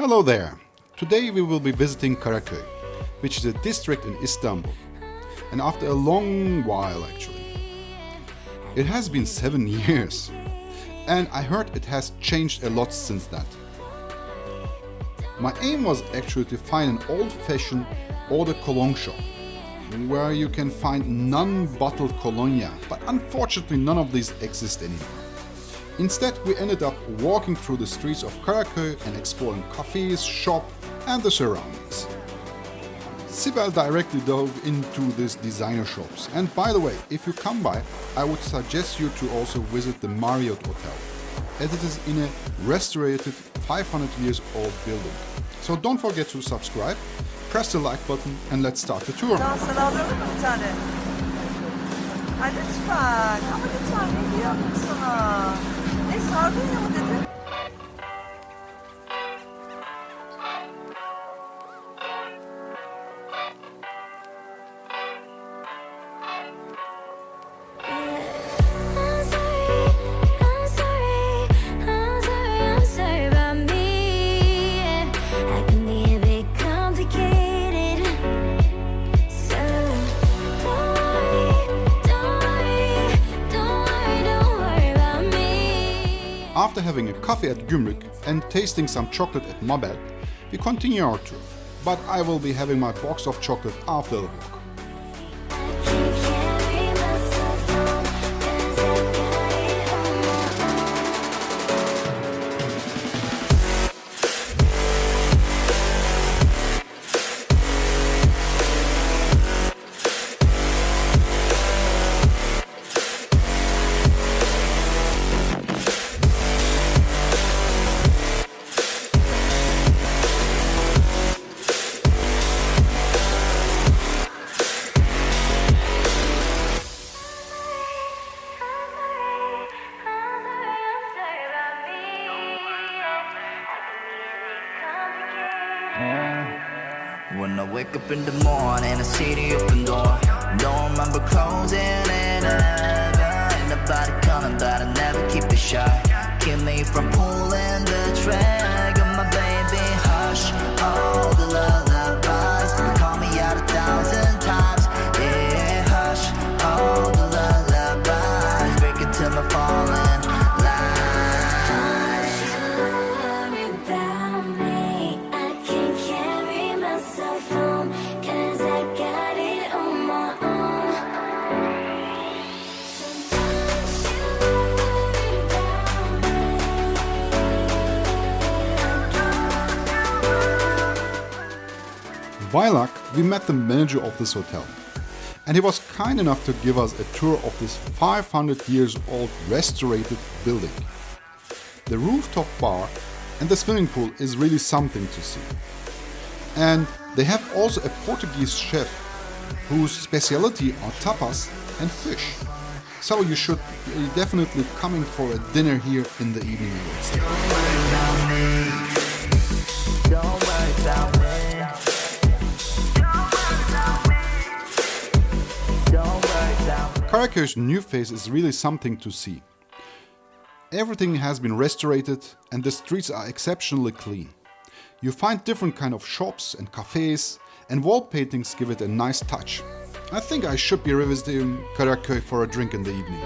Hello there! Today we will be visiting Karaköy, which is a district in Istanbul. And after a long while actually. It has been 7 years. And I heard it has changed a lot since that. My aim was actually to find an old-fashioned eau de cologne shop, where you can find non-bottled cologne, but unfortunately none of these exist anymore. Instead, we ended up walking through the streets of Karaköy and exploring cafes, shops and the surroundings. Sibel directly dove into these designer shops. And by the way, if you come by, I would suggest you to also visit the Marriott Hotel, as it is in a restorated 500 years old building. So don't forget to subscribe, press the like button and let's start the tour. Daha sana alalım mı bir tane? Ay lütfen. Ama lütfen ne diyordum sana? Ne sardunya mı dedin? After having a coffee at Gümrük and tasting some chocolate at Mabel, we continue our tour, but I will be having my box of chocolate after the walk. When I wake up in the morning, I see the open door. Don't remember closing it ever. Ain't nobody coming, but I never keep it shy. Keep me from pulling the trigger, my baby. Hush, all the lullabies. You call me out 1,000 times. Yeah, hush, all the lullabies. Break it till my falling lies. By luck, we met the manager of this hotel, and he was kind enough to give us a tour of this 500 years old restorated building. The rooftop bar and the swimming pool is really something to see. And they have also a Portuguese chef whose specialty are tapas and fish. So you should be definitely coming for a dinner here in the evening. Karaköy's new face is really something to see. Everything has been restorated and the streets are exceptionally clean. You find different kind of shops and cafes, and wall paintings give it a nice touch. I think I should be revisiting Karaköy for a drink in the evening.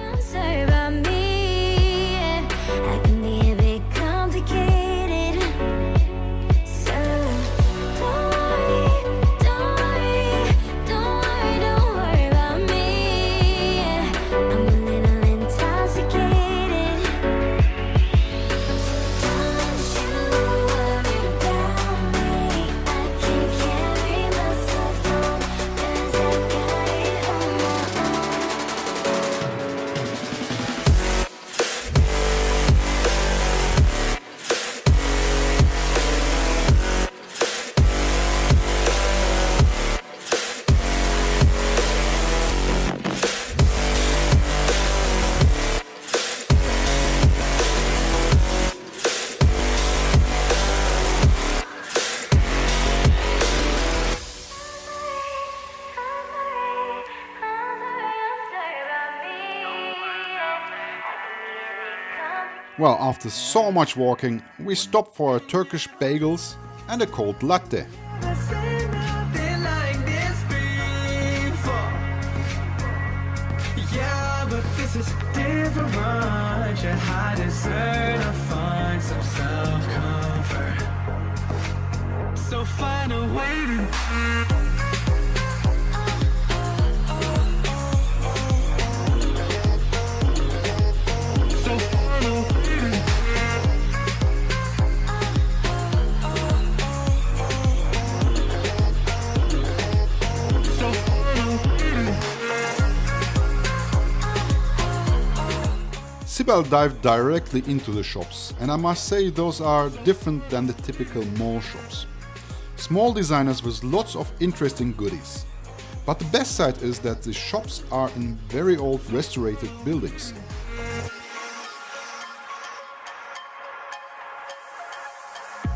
Well, after so much walking, we stopped for Turkish bagels and a cold latte. Yeah, but this is different. I deserve to find some self-comfort. So find a way to Sibel dived directly into the shops, and I must say those are different than the typical mall shops. Small designers with lots of interesting goodies. But the best side is that the shops are in very old restorated buildings.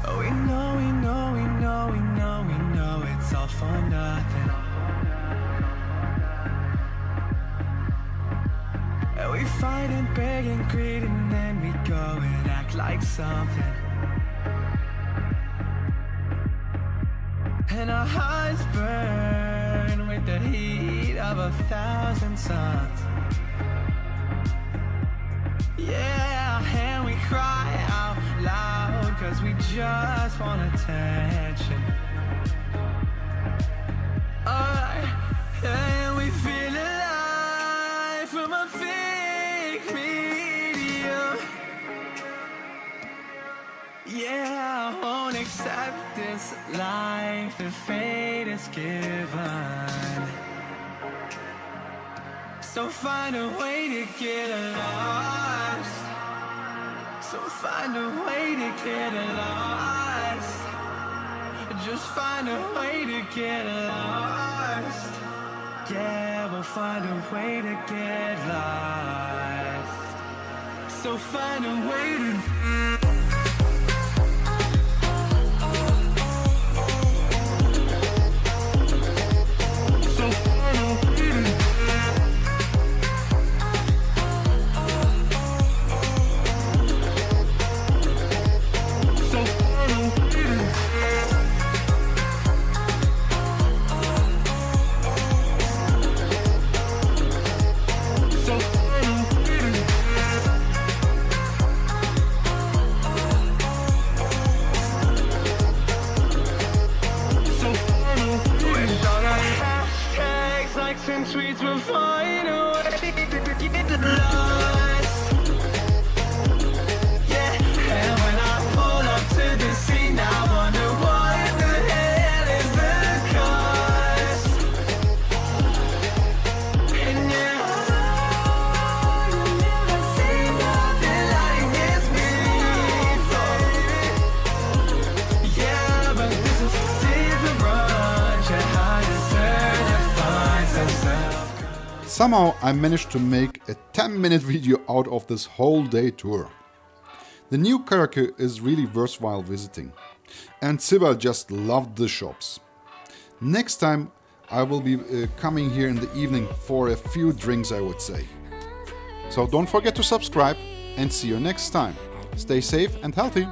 oh, we know it's all for nothing. And we fight and beg and greed, and then we go and act like something. And our hearts burn with the heat of 1,000 suns. Yeah, and we cry out loud, 'cause we just want attention. Alright, and we feel alive from a fake medium. Yeah, I won't accept this life that fate is given. So find a way to get lost. So find a way to get lost. Just find a way to get lost. Yeah, we'll find a way to get lost. So find a way to and tweets will find a way to get lost. Yeah, and when I pull up to the scene, I wonder what the hell is the cost. And yeah, you never see nothing like this before. Yeah, but this is different. Yeah, I deserve to find some self. Somehow I managed to make a 10-minute video out of this whole day tour. The new Karaköy is really worthwhile visiting, and Sibel just loved the shops. Next time I will be coming here in the evening for a few drinks, I would say. So don't forget to subscribe, and see you next time. Stay safe and healthy.